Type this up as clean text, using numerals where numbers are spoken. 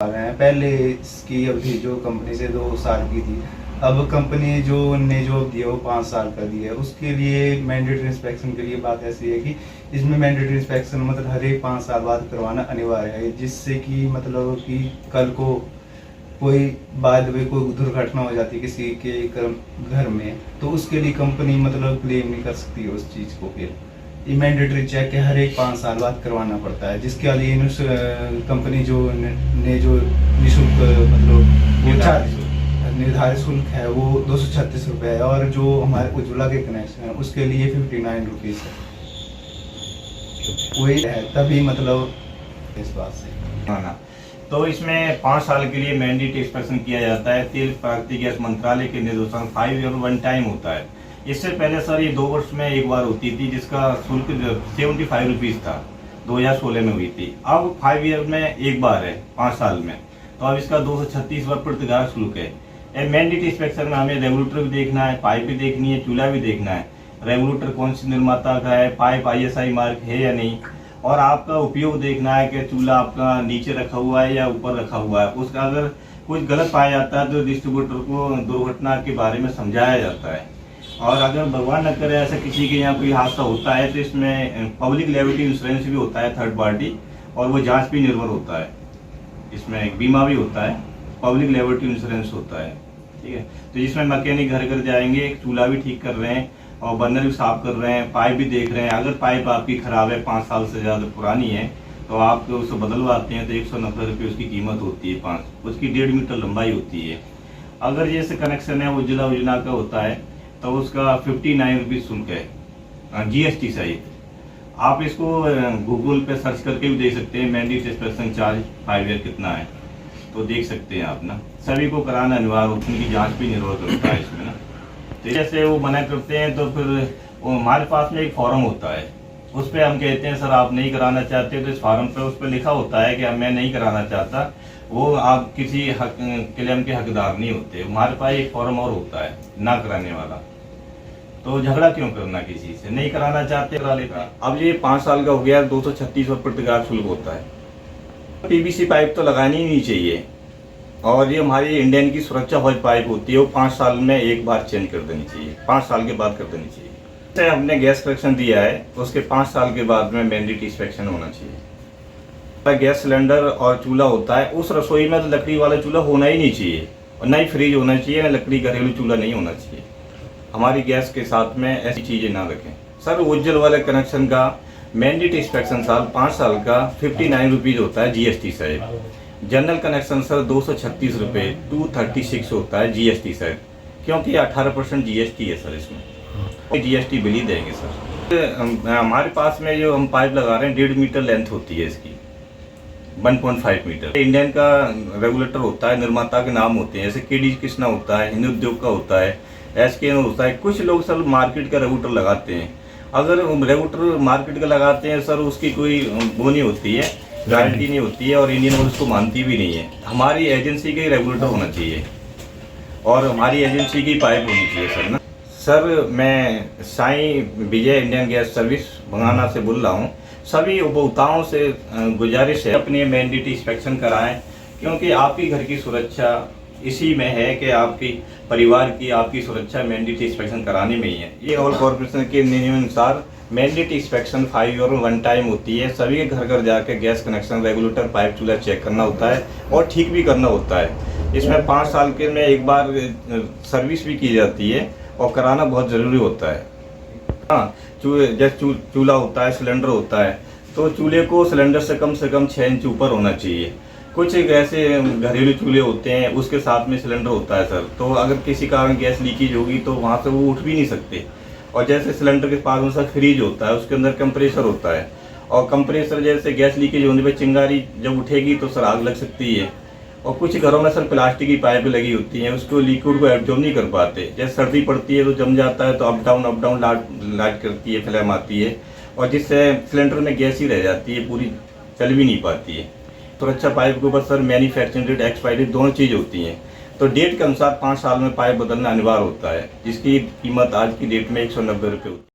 आ रहे हैं। पहले इसकी अवधि जो कंपनी से 2 साल की थी, अब कंपनी जो दिया वो 5 साल का दिया है। उसके लिए मैंडेटरी इंस्पेक्शन के लिए बात ऐसी है कि इसमें मैंडेटरी इंस्पेक्शन मतलब हर एक 5 साल बाद करवाना अनिवार्य है, जिससे कि मतलब कि कल को कोई बाद में कोई दुर्घटना हो जाती है किसी के घर में, तो उसके लिए कंपनी मतलब क्लेम नहीं कर सकती है उस चीज़ को। फिर ये मैंडेटरी चेक है हर एक 5 साल बाद करवाना पड़ता है, जिसके लिए कंपनी जो निःशुल्क मतलब निर्धारित शुल्क है वो 236 रुपये है, और जो हमारे उज्ज्वला के कनेक्शन है उसके लिए 59 रुपीज़ है। वही है तभी मतलब इस बात से हाँ। तो इसमें 5 साल के लिए मैंडेटरी इंस्पेक्शन किया जाता है। तेल प्राकृतिक गैस मंत्रालय के निर्देशानुसार 5 ईयर 1 टाइम होता है। इससे पहले सर ये 2 वर्ष में एक बार होती थी, जिसका शुल्क 75 रुपीज़ था, 2016 में हुई थी। अब 5 ईयर में एक बार है 5 साल में, तो अब इसका 236 रुपये प्रतिघात शुल्क है। मैंडेटरी इंस्पेक्शन में हमें रेगुलेटर भी देखना है, पाइप भी देखनी है, चूल्हा भी देखना है। रेगुलेटर कौन सी निर्माता का है, पाइप ISI मार्क है या नहीं, और आपका उपयोग देखना है कि चूल्हा आपका नीचे रखा हुआ है या ऊपर रखा हुआ है। उसका अगर कुछ गलत पाया जाता है तो डिस्ट्रीब्यूटर को दुर्घटना के बारे में समझाया जाता है। और अगर भगवान न करे ऐसा किसी के यहाँ कोई हादसा होता है तो इसमें पब्लिक लायबिलिटी इंश्योरेंस भी होता है, थर्ड पार्टी, और वो जांच भी निर्भर होता है। इसमें एक बीमा भी होता है, पब्लिक लायबिलिटी इंश्योरेंस होता है, ठीक है। तो जिसमें मैकेनिक घर घर जाएंगे, चूल्हा भी ठीक कर रहे हैं और बर्नर भी साफ कर रहे हैं, पाइप भी देख रहे हैं। अगर पाइप आपकी खराब है, 5 साल से ज़्यादा पुरानी है, तो आप उसे बदलवाते हैं तो 190 रुपये उसकी कीमत होती है। 5 उसकी 1.5 मीटर लंबाई होती है। अगर जैसे कनेक्शन है उज्ज्वला योजना का होता है तो उसका 59 रुपीज़ शुल्क है GST सहित। आप इसको गूगल पे सर्च करके भी देख सकते हैं, मैंडेटरी इंस्पेक्शन चार्ज 5 ईयर कितना है, तो देख सकते हैं आप ना। सभी को कराना अनिवार्य होता है, उनकी जाँच भी निर्भर करता है इसमें ना। तो जैसे वो मना करते हैं तो फिर हमारे पास में एक फॉर्म होता है, उस पर हम कहते हैं सर आप नहीं कराना चाहते, तो इस फॉर्म पे उस पर लिखा होता है कि मैं नहीं कराना चाहता, वो आप किसी हक क्लेम के हकदार नहीं होते। हमारे पास एक फॉर्म और होता है ना कराने वाला, तो झगड़ा क्यों करना किसी से, नहीं कराना चाहते करा लेगा। अब ये 5 साल का हो गया, 236 रुपये प्रतिघात शुल्क होता है। PVC पाइप तो लगानी ही नहीं चाहिए, और ये हमारी इंडियन की सुरक्षा हौज पाइप होती है, वो 5 साल में एक बार चेंज कर देनी चाहिए, 5 साल के बाद कर देनी चाहिए। जैसे हमने गैस कनेक्शन दिया है उसके 5 साल के बाद में मैंडेटरी इंस्पेक्शन होना चाहिए। गैस सिलेंडर और चूल्हा होता है, उस रसोई में तो लकड़ी वाला चूल्हा होना ही नहीं चाहिए, और ना ही फ्रिज होना चाहिए, ना लकड़ी घरेलू चूल्हा नहीं होना चाहिए। हमारी गैस के साथ में ऐसी चीज़ें ना रखें। सर उज्ज्वल वाले कनेक्शन का मैंडेटरी इंस्पेक्शन 5 साल का 59 रुपीज़ होता है GST सहित। जनरल कनेक्शन सर 236 रुपये 236 होता है GST सहित, क्योंकि 18% GST है सर, इसमें GST बिल ही देंगे सर। हमारे पास में जो हम पाइप लगा रहे हैं 1.5 मीटर लेंथ होती है इसकी, 1.5 मीटर। इंडियन का रेगुलेटर होता है, निर्माता के नाम होते हैं, जैसे KD कृष्णा होता है, हिंद उद्योग का होता है, SK होता है। कुछ लोग सर मार्केट का रेगुलेटर लगाते हैं। अगर रेगुलेटर मार्केट का लगाते हैं सर, उसकी कोई वो नहीं होती है, गारंटी नहीं होती है, और इंडियन ऑयल उसको मानती भी नहीं है। हमारी एजेंसी का ही रेगुलेटर होना चाहिए, और हमारी एजेंसी की पाइप होनी चाहिए सर ना। सर मैं साईं विजय इंडियन गैस सर्विस भंगाना से बोल रहा हूँ। सभी उपभोक्ताओं से गुजारिश है अपनी मैंडेटरी इंस्पेक्शन कराएं, क्योंकि आपकी घर की सुरक्षा इसी में है कि आपकी परिवार की, आपकी सुरक्षा मैंडेटरी इंस्पेक्शन कराने में ही है। ये ऑयल कॉर्पोरेशन के नियमानुसार मैंडेटरी इंस्पेक्शन 5 ईयर 1 टाइम होती है। सभी के घर घर जाकर गैस कनेक्शन, रेगुलेटर, पाइप, चूल्हा चेक करना होता है और ठीक भी करना होता है। इसमें 5 साल के में एक बार सर्विस भी की जाती है, और कराना बहुत ज़रूरी होता है। हाँ, जैसे चूल्हा होता है, सिलेंडर होता है, तो चूल्हे को सिलेंडर से कम 6 इंच ऊपर होना चाहिए। कुछ एक ऐसे घरेलू चूल्हे होते हैं उसके साथ में सिलेंडर होता है सर, तो अगर किसी कारण गैस लीकेज होगी तो वहाँ से वो उठ भी नहीं सकते। और जैसे सिलेंडर के पास में सर फ्रीज होता है, उसके अंदर कंप्रेसर होता है, और कंप्रेसर जैसे गैस लीकेज होने पर चिंगारी जब उठेगी तो सर आग लग सकती है। और कुछ घरों में सर प्लास्टिक की पाइप लगी होती हैं, उसको लिक्विड को एब्जॉर्ब नहीं कर पाते। जैसे सर्दी पड़ती है तो जम जाता है, तो अप डाउन लाइट करती है, फ्लेम आती है, और जिससे सिलेंडर में गैस ही रह जाती है, पूरी चल भी नहीं पाती है। सुरक्षा पाइप के ऊपर सर मैन्युफैक्चरिंग डेट, एक्सपायरी दोनों चीज़ होती हैं। तो डेट के अनुसार 5 साल में पाइप बदलना अनिवार्य होता है, जिसकी कीमत आज की डेट में 190 रुपये होती है।